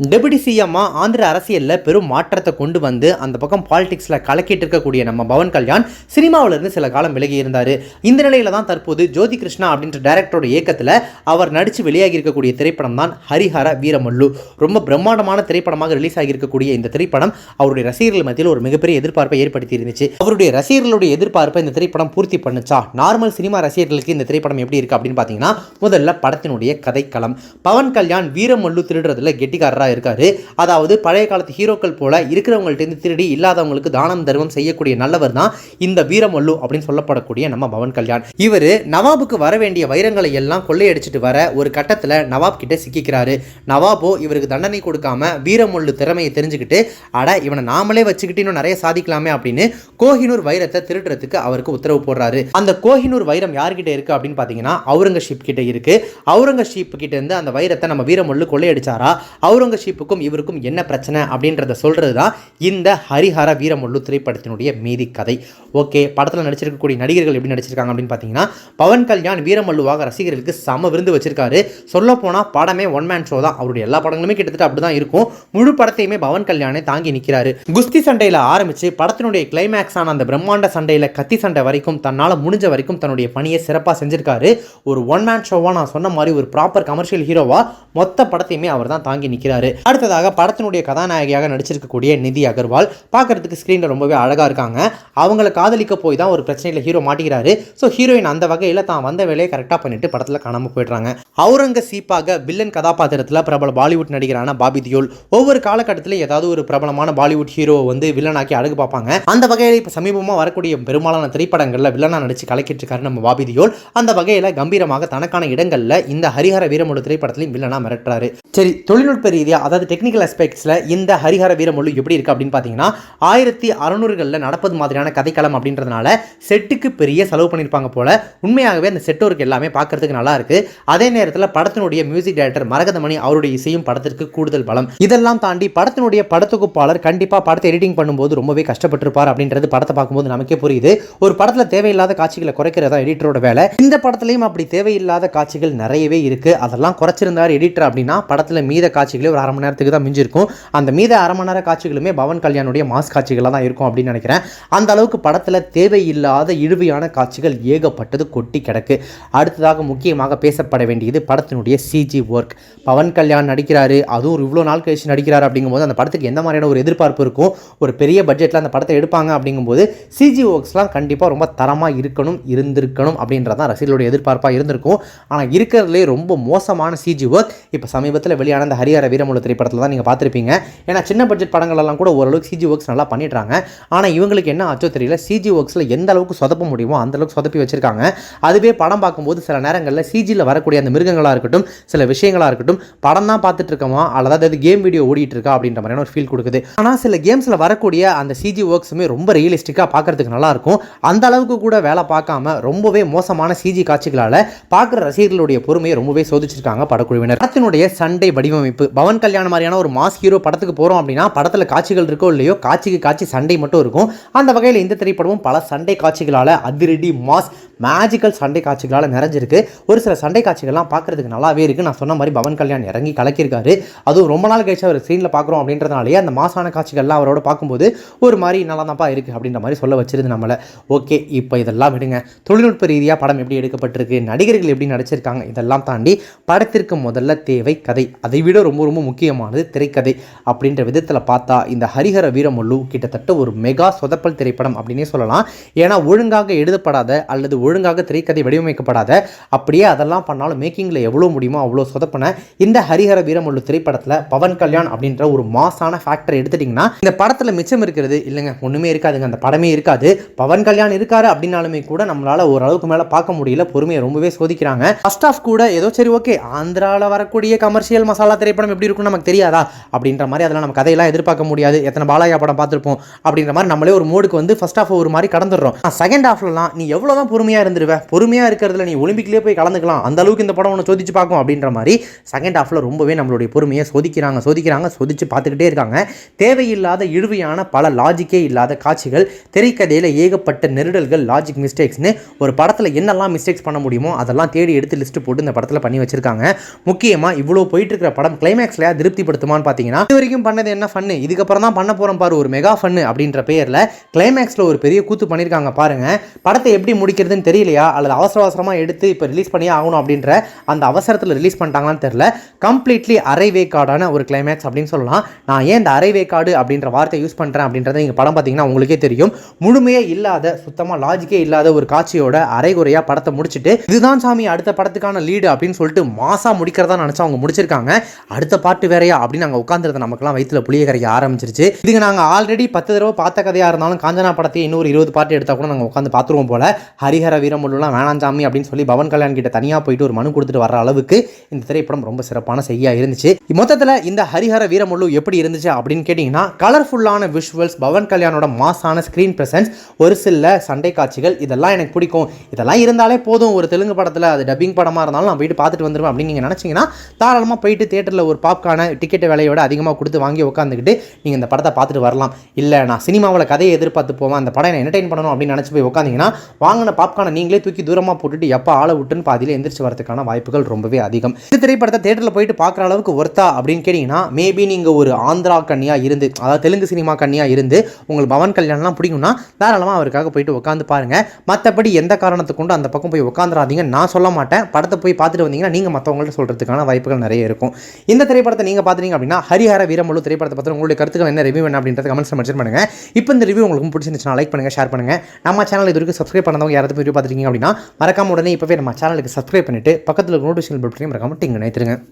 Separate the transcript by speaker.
Speaker 1: Deputy சிஎம்மா Andhra அரசியலில் பெரும் மாற்றத்தை கொண்டு வந்து அந்த பக்கம் பாலிடிக்ஸில் கலக்கிட்டு இருக்கக்கூடிய நம்ம பவன் கல்யாண் சினிமாவிலிருந்து சில காலம் விலகி இருந்தார். இந்த நிலையில தான் தற்போது ஜோதி கிருஷ்ணா அப்படின்ற டைரக்டரோட இயக்கத்தில் அவர் நடித்து வெளியாகி இருக்கக்கூடிய திரைப்படம் தான் ஹரிஹர வீரமல்லு. ரொம்ப பிரம்மாண்டமான திரைப்படமாக ரிலீஸ் ஆகியிருக்கக்கூடிய இந்த திரைப்படம் அவருடைய ரசிகர்கள் மத்தியில் ஒரு மிகப்பெரிய எதிர்பார்ப்பை ஏற்படுத்தி இருந்துச்சு. அவருடைய ரசிகர்களுடைய எதிர்பார்ப்பை இந்த திரைப்படம் பூர்த்தி பண்ணுச்சா? நார்மல் சினிமா ரசிகர்களுக்கு இந்த திரைப்படம் எப்படி இருக்கு அப்படின்னு பார்த்தீங்கன்னா, முதல்ல படத்தினுடைய கதைக்களம். பவன் கல்யாண் வீரமல்லு திருடுறதுல கெட்டிக்காரராக இருக்காரு. அதாவது பழைய காலத்து ஹீரோக்கள் போல இருக்கிறவங்கள்ட்ட திருடி இல்லாதவங்களுக்கு தானம் தர்மம் செய்யக்கூடிய நல்லவர் தான் இந்த வீரமல்லு அப்படின்னு சொல்லப்படக்கூடிய நம்ம பவன் கல்யாண். இவர் நவாபுக்கு வர வேண்டிய வைரங்களை எல்லாம் கொள்ளையடிச்சிட்டு வர ஒரு கட்டத்தில் நவாப் கிட்ட சிக்கிக்கிறாரு. நவாபோ இவருக்கு தண்டனை கொடுக்காம வீரமல்லு திறமையை தெரிஞ்சுக்கிட்டு, அட இவனை நாமளே வச்சுக்கிட்டு இன்னும் நிறைய சாதிக்கலாமே அப்படின்னு கோஹினூர் வைரத்தை திருடுறதுக்கு அவருக்கு உத்தரவு போடுறாரு. அந்த கோஹினூர் வைரம் யார்கிட்ட இருக்கு அப்படின்னு பார்த்தீங்கன்னா, அவுரங்கசீப் கிட்ட இருக்கு. அவுரங்கசீப் கிட்ட இருந்து அந்த வைரத்தை நம்ம வீரமல்லு கொள்ளையடிச்சாரா, அவுரங்கசீப்புக்கும் இவருக்கும் என்ன பிரச்சனை அப்படின்றத சொல்றது தான் இந்த ஹரிஹர வீரமல்லு திரைப்படத்தினுடைய மீதி கதை. ஓகே, படத்தில் நடிச்சிருக்கக்கூடிய நடிகர்கள் எப்படி நடிச்சிருக்காங்க அப்படின்னு பார்த்தீங்கன்னா, பவன் கல்யாண் வீரமல்லுவாக ரசிகர்களுக்கு சம விருந்து வச்சிருக்காரு. சொல்ல போனால் படமே ஒன் மேன் ஷோ தான். அவருடைய எல்லா படங்களுமே கிட்டத்தட்ட அப்படிதான் இருக்கும். முழு படத்தையுமே பவன் கல்யாணே தாங்கி நிற்கிறாரு. குஸ்தி சண்டையில் ஆரம்பிச்சு படத்தினுடைய கிளைமேக்ஸ் ஆன அந்த பிரம்மாண்ட சண்டையில் கத்தி சண்டை வரைக்கும் தன்னால் முடிஞ்ச வரைக்கும் தன்னுடைய பணியை சிறப்பாக செஞ்சிருக்காரு. ஒரு ஒன் மேன் ஷோவா நான் சொன்ன மாதிரி ஒரு ப்ராப்பர் கமர்ஷியல் ஹீரோவா மொத்த படத்தையுமே அவர் தான் தாங்கி நிற்கிறாரு. அடுத்ததாக படத்தினுடைய கதாநாயகியாக நடிச்சிருக்கக்கூடிய நிதி அகர்வால் பார்க்கறதுக்கு ஸ்க்ரீனில் ரொம்பவே அழகாக இருக்காங்க. அவங்கள காதலிக்க போய் தான் ஒரு பிரச்சனையில் ஹீரோ மாட்டிக்கிறாரு. ஸோ ஹீரோயின் அந்த வகையில் தான் வந்த வேலையை கரெக்டாக பண்ணிட்டு படத்தில் காணாமல் போயிடுறாங்க. அவுரங்கசீப்பாக வில்லன் கதாபாத்திரத்தில் பிரபல பாலிவுட் நடிகரான பாபி தியோல் ஒவ்வொரு காலகட்டத்திலும் ஏதாவது ஒரு பிரபலமான பாலிவுட் ஹீரோவை வந்து வில்லனாக்கி அழகு பார்ப்பாங்க. அந்த வகையில் இப்போ சமீபமாக வரக்கூடிய பெரும்பாலான திரைப்படங்களில் வில்லனாக நடிச்சு கலக்கிட்டு இருக்காரு நம்ம பாபி தியோல். அந்த வகையில் கம்பீரமாக தனக்கான இடங்களில் இந்த ஹரிஹர வீரமல்லு திரைப்படத்திலையும் வில்லனாக மிரட்டுறாரு. சரி, தொழில்நுட்ப ரீதியாக அதாவது டெக்னிக்கல் அஸ்பெக்ட்ஸில் இந்த ஹரிஹர வீரமல்லு எப்படி இருக்குது அப்படின்னு பார்த்தீங்கன்னா, 1600களில் நடப்பது மாதிரியான கதைக்களம் அப்படின்றதுனால செட்டுக்கு பெரிய செலவு பண்ணியிருப்பாங்க போல. உண்மையாகவே அந்த செட் ஒர்க் எல்லாமே பார்க்கறதுக்கு நல்லா இருக்கு. அதே நேரத்தில் படத்தினுடைய மியூசிக் டைரக்டர் மரகதமணி அவருடைய இசையும் படத்திற்கு கூடுதல் பலம். இதெல்லாம் தாண்டி படத்தினுடைய படத்தொகுப்பாளர் கண்டிப்பாக படத்தை எடிட்டிங் பண்ணும்போது ரொம்பவே கஷ்டப்பட்டிருப்பார் அப்படின்றது படத்தை பார்க்கும்போது நமக்கே புரியுது. ஒரு படத்தில் தேவையில்லாத காட்சிகளை குறைக்கிறதா எடிட்டரோட வேலை. இந்த படத்துலையும் அப்படி தேவையில்லாத காட்சிகள் நிறையவே இருக்கு. அதெல்லாம் குறைச்சிருந்தார் எடிட்டர் அப்படின்னா படத்தில் மீத காட்சிகளே ஒரு அரை மணி நேரத்துக்கு தான் மிஞ்சிருக்கும். அந்த மீத அரை மணி நேர காட்சிகளுமே பவன் கல்யாணுடைய மாஸ் காட்சிகளாக தான் இருக்கும் அப்படின்னு நினைக்கிறேன். அந்த அளவுக்கு படத்தில் தேவையில்லாத இழுவையான காட்சிகள் ஏகப்பட்டது கொட்டி கிடக்கு. அடுத்ததாக முக்கியமாக பேசப்பட வேண்டியது படத்தினுடைய சிஜி ஒர்க். பவன் கல்யாண் நடிக்கிறாரு, அதுவும் இவ்வளோ நாள் கழிச்சு நடிக்கிறாரு அப்படிங்கும்போது அந்த படத்துக்கு எந்த மாதிரியான ஒரு எதிர்பார்ப்பு இருக்கும்? ஒரு பெரிய பட்ஜெட்டில் அந்த படத்தை எடுப்பாங்க அப்படிங்கும்போது சிஜி ஒர்க்ஸ்லாம் கண்டிப்பாக ரொம்ப தரமாக இருந்திருக்கணும் அப்படின்றதான் ரசிகர்களுடைய எதிர்பார்ப்பாக இருந்திருக்கும். ஆனால் இருக்கிறதுலே ரொம்ப மோசமான சிஜி ஒர்க் இப்போ சமீபத்தில் வெளியான அந்த ஹரிஹர வீரமல்லு திரைப்படத்தில் தான் நீங்கள் பார்த்துருப்பீங்க. ஏன்னா சின்ன பட்ஜெட் படங்கள் எல்லாம் கூட ஓரளவுக்கு சிஜி ஒர்க்ஸ் நல்லா பண்ணிடுறாங்க. ஆனால் இவங்களுக்கு என்ன ஆச்சோ தெரியல, சிஜி ஒர்க்ஸில் எந்த அளவுக்கு சொதப்ப முடியுமோ அந்த அளவுக்கு சொதப்பி வச்சிருக்காங்க. அதுவே படம் பார்க்கும்போது சில நேரங்களில் சிஜியில் வரக்கூடிய அந்த மிருகங்களாக இருக்கட்டும், சில விஷயங்களாக இருக்கட்டும், படம் தான் பார்த்துட்டு இருக்கோமா அல்லது அது கேம் வீடியோ ஓடிட்டு இருக்கா அப்படின்ற மாதிரியான ஒரு ஃபீல் கொடுக்குது. ஆனால் சில கேம்ஸில் வரக்கூடிய அந்த சிஜி ஒர்க்ஸுமே ரொம்ப ரியலிஸ்டிக்காக பார்க்கறதுக்கு நல்லா இருக்கும். அந்த அளவுக்கு கூட வேலை பார்க்காம ரொம்பவே மோசமான சிஜி காட்சிகளால் பார்க்குற ரசிகர்களுடைய பொறுமையை ரொம்பவே சோதிச்சிருக்காங்க படக்குழுவினர். படத்தினுடைய சண்டை வடிவமைப்பு, பவன் கல்யாண் மாதிரியான ஒரு மாஸ் ஹீரோ படத்துக்கு போகிறோம் அப்படின்னா படத்தில் காட்சிகள் இருக்கோ இல்லையோ, காட்சிக்கு காட்சி சண்டை மட்டும் இருக்கும். அந்த வகையில் இந்த திரைப்படமும் பல சண்டை காட்சிகளால் அதிரடி மாஸ் மேஜிக்கல் சண்டை காட்சிகளால் நிறைஞ்சிருக்கு. ஒரு சில சண்டை காட்சிகள்லாம் பார்க்குறதுக்கு நல்லாவே இருக்குது. நான் சொன்ன மாதிரி பவன் கல்யாண் இறங்கி கலக்கியிருக்காரு. அதுவும் ரொம்ப நாள் கழிச்சு அவர் ஸ்க்ரீனில் பார்க்குறோம் அப்படின்றதுனாலே அந்த மாசான காட்சிகள்லாம் அவரோட பார்க்கும்போது ஒரு மாதிரி நல்லா தான்ப்பா இருக்குது அப்படின்ற மாதிரி சொல்ல வச்சிருந்து நம்மளை. ஓகே, இப்போ இதெல்லாம் விடுங்க. தொழில்நுட்ப ரீதியாக படம் எப்படி எடுக்கப்பட்டிருக்கு, நடிகர்கள் எப்படி நடிச்சிருக்காங்க, இதெல்லாம் தாண்டி படத்திற்கு முதல்ல தேவை கதை. அதை விட ரொம்ப ரொம்ப முக்கியமானது திரைக்கதை. அப்படின்ற விதத்தில் பார்த்தா இந்த ஹரிஹர வீரமல்லு கிட்டத்தட்ட ஒரு மெகா சொதப்பல் திரைப்படம் அப்படின்னே சொல்லலாம். ஏன்னா ஒழுங்காக எழுதப்படாத அல்லது ஒழுங்காக திரைக்கதை வடிவமைக்கப்படாத, அப்படியே அதெல்லாம் பண்ணாலும் மேக்கிங்கில் எவ்வளோ முடியுமோ அவ்வளோ சொதப்பின இந்த ஹரிஹர வீரமல்லு திரைப்படத்தில் பவன் கல்யாண் அப்படின்ற ஒரு மாசான ஃபேக்டர் எடுத்துட்டிங்கன்னா இந்த படத்தில் மிச்சம் இருக்கிறது இல்லைங்க, ஒன்றுமே இருக்காதுங்க. அந்த படமே இருக்காது. பவன் கல்யாண் இருக்காரு அப்படின்னாலுமே கூட நம்மளால் ஓரளவுக்கு மேலே பார்க்க முடியல. பொறுமையை ரொம்பவே சோதிக்கிறாங்க. ஃபர்ஸ்ட் ஆஃப் கூட ஏதோ சரி ஓகே, ஆந்திராவில் வரக்கூடிய கமர்ஷியல் மசாலா திரைப்படம் எப்படி இருக்குன்னு நமக்கு தெரியாதா அப்படின்ற மாதிரி அதெல்லாம் நம்ம கதையெல்லாம் எதிர்பார்க்க முடியாது. எத்தனை பாலாயா படம் பார்த்துருப்போம் அப்படின்ற மாதிரி நம்மளே ஒரு மோடுக்கு வந்து ஃபர்ஸ்ட் ஆஃப் ஒரு மாதிரி கடந்துடுறோம். செகண்ட் ஹாஃப்லாம் நீ எவ்வளோ தான் பொறுமையாக இருந்துருவேன், பொறுமையாக இருக்கிறதுல நீ ஒலிம்பிக்லேயே போய் கலந்துக்கலாம், அந்த அளவுக்கு இந்த படம் ஒன்று சோதிச்சு பார்க்கும் அப்படின்ற மாதிரி செகண்ட் ஹாஃபில் ரொம்பவே நம்மளுடைய பொறுமையை சோதிச்சு பார்த்துக்கிட்டே இருக்காங்க. தேவையில்லாத இழுவையான பல லாஜிக்கே இல்லாத காட்சிகள், திரைக்கதையில் ஏகப்பட்ட நெருடல்கள், லாஜிக் மிஸ்டேக்ஸ்னு ஒரு படத்தில் என்னெல்லாம் மிஸ்டேக்ஸ் பண்ண முடியுமோ அதெல்லாம் தேடி எடுத்து லிஸ்ட்டு போட்டு இந்த படத்தில் பண்ணி வச்சிருக்காங்க. முக்கியமாக இவ்வளோ போயிட்டு இருக்கிற படம் கிளைமேக்ஸில் திருப்திப்படுத்துமான்னு பார்த்தீங்கன்னா இது வரைக்கும் பண்ணது என்ன ஃபன்னு, இதுக்கப்புறம் தான் பண்ண போகிறோம் பாரு ஒரு மெகா ஃபன்னு அப்படின்ற பேரில் கிளைமேக்ஸில் ஒரு பெரிய கூத்து பண்ணியிருக்காங்க பாருங்க. படத்தை எப்படி முடிக்கிறதுன்னு தெரியலையா, அல்லது அவசரமாக எடுத்து இப்போ ரிலீஸ் பண்ணியே ஆகணும் அப்படின்ற அந்த அவசரத்தில் ரிலீஸ் பண்ணிட்டாங்களான்னு தெரியல. கம்ப்ளீட்லி அரைவேக்காடான ஒரு கிளைமேக்ஸ் அப்படின்னு சொல்லலாம். நான் ஏன் இந்த அரைவேக்காடு அப்படின்ற வார்த்தை யூஸ் பண்ணுறேன் அப்படின்றத நீங்கள் படம் பார்த்தீங்கன்னா உங்களுக்கே தெரியும். முழுமையே இல்லாத, சுத்தமாக லாஜிக்கே இல்லாத ஒரு காட்சியோட அரைகுறையாக படத்தை முடிச்சுட்டு இதுதான் சாமி அடுத்த படத்துக்கான லீடு அப்படின்னு சொல்லிட்டு மாசா முடிக்கிறதா நினச்சா அவங்க முடிச்சிருக்காங்க. அடுத்த பாட்டு வேறையா அப்படின்னு நாங்கள் உட்காந்துருந்த நமக்குலாம் வயிற்றுல புளிய கரைக்க ஆரம்பிச்சிருச்சு. இதுக்கு நாங்கள் ஆல்ரெடி 10 தடவை பார்த்த கதையாக இருந்தாலும் காஞ்சனா படத்தை இன்னொரு 20 பாட்டு எடுத்தால் கூட நாங்கள் உட்காந்து பார்த்துருவோம் போல. ஹரிஹர வீரமுள்ளுலாம் வேணாம் சாமி அப்படின்னு சொல்லி பவன் கல்யாண் கிட்ட தனியாக போயிட்டு ஒரு மனு கொடுத்துட்டு வர அளவுக்கு இந்த திரைப்படம் ரொம்ப சிறப்பான செய்யா இருந்துச்சு. மொத்தத்தில் இந்த ஹரிஹர வீரமுள்ளு எப்படி இருந்துச்சு அப்படின்னு கேட்டிங்கன்னா, கலர்ஃபுல்லான விஷுவல்ஸ், பவன் கல்யாணோட மாசான ஸ்க்ரீன் பிரசன்ஸ், ஒரு சில சண்டை காட்சிகள், இதெல்லாம் எனக்கு பிடிக்கும். இதெல்லாம் இருந்தாலே போதும் ஒரு தெலுங்கு படத்தில், அது டப்பிங் படமாக இருந்தாலும் நான் போயிட்டு பார்த்துட்டு வந்துடுவேன் அப்படின்னு நீங்கள் நினச்சிங்கன்னா தாராளமாக போயிட்டு தேட்டரில் ஒரு பாப்கார்னை டிக்கெட் விலையோட அதிகமாக கொடுத்து வாங்கி உட்காந்துக்கிட்டு நீங்கள் இந்த படத்தை பார்த்துட்டு வரலாம். இல்லை நான் சினிமாவில் கதையை எதிர்பார்த்து போவேன், அந்த படம் என்டர்டெயின் பண்ணணும் அப்படின்னு நினச்சி போய் உட்காந்திங்கன்னா வாங்கின பாப்கார்னை நீங்களே தூக்கி தூரமாக போட்டுட்டு எப்போ ஆளை விட்டுன்னு பாதியில் எந்திரிச்சு வரதுக்கான வாய்ப்புகள் ரொம்பவே அதிகம். இந்த திரைப்படத்தை தேட்டரில் போயிட்டு பார்க்குற அளவுக்கு ஒர்த்தா அப்படின்னு கேட்டிங்கன்னா, மேபி நீங்கள் ஒரு ஆந்திரா கன்னியாக இருந்து, அதாவது தெலுங்கு சினிமா கன்னியாக இருந்து உங்களுக்கு பவன் கல்யாணம்லாம் பிடிக்கும்னா தாராளமாக அவருக்காக போயிட்டு உட்காந்து பாருங்கள். மற்றபடி எந்த காரணத்தை கொண்டு அந்த பக்கம் போய் உட்காந்துராதீங்க நான் சொல்ல மாட்டேன். படத்தை போய் பார்த்துட்டு வந்தீங்கன்னா நீங்கள் மற்றவங்கள்ட்ட சொல்கிறதுக்கான வாய்ப்புகள் நிறைய இருக்கும். இந்த திரைப்படத்தை நீங்கள் பார்த்துட்டீங்க அப்படின்னா ஹரிஹர வீரமுள்ளு திரைப்படத்தை பற்றி உங்களுடைய கருத்துக்கள் என்ன, ரிவ்யூ என்ன அப்படின்றத கமெண்ட்ஸ் மென்ஷன் பண்ணுங்கள். இப்போ இந்த ரிவ்யூ உங்களுக்கு பிடிச்சிருந்துச்சுன்னா லைக் பண்ணுங்கள், ஷேர் பண்ணுங்கள். நம்ம சேனல் இது வரைக்கும் சப்ஸ்கிரைப் பண்ணாதவங்க யாராவது வீடியோ பார்த்துருக்கீங்க அப்படின்னா மறக்காம உடனே இப்போவே நம்ம சேனலுக்கு சப்ஸ்கிரைப் பண்ணிட்டு பக்கத்தில் நோட்டிஃபிகேஷன் பெல் பட்டனையும் மறக்காம டிங் நினைத்துருங்க.